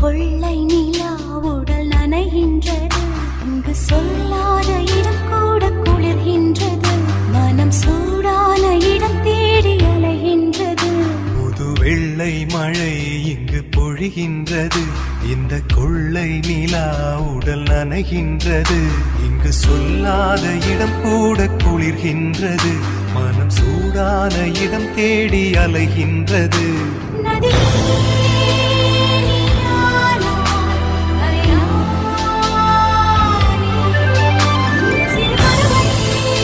கொள்ளை நிலா உடல் நனைகின்றது, இங்கு சொல்லாத இடம் கூட குளிர்கின்றது, மனம் சூடான இடம் தேடி அலைகின்றது. புது வெள்ளை மழை இங்கு பொழிகின்றது, இந்த கொள்ளை நிலா உடல் நனைகின்றது, இங்கு சொல்லாத இடம் கூட குளிர்கின்றது, மனம் சூடான இடம் தேடி அலைகின்றது. நதி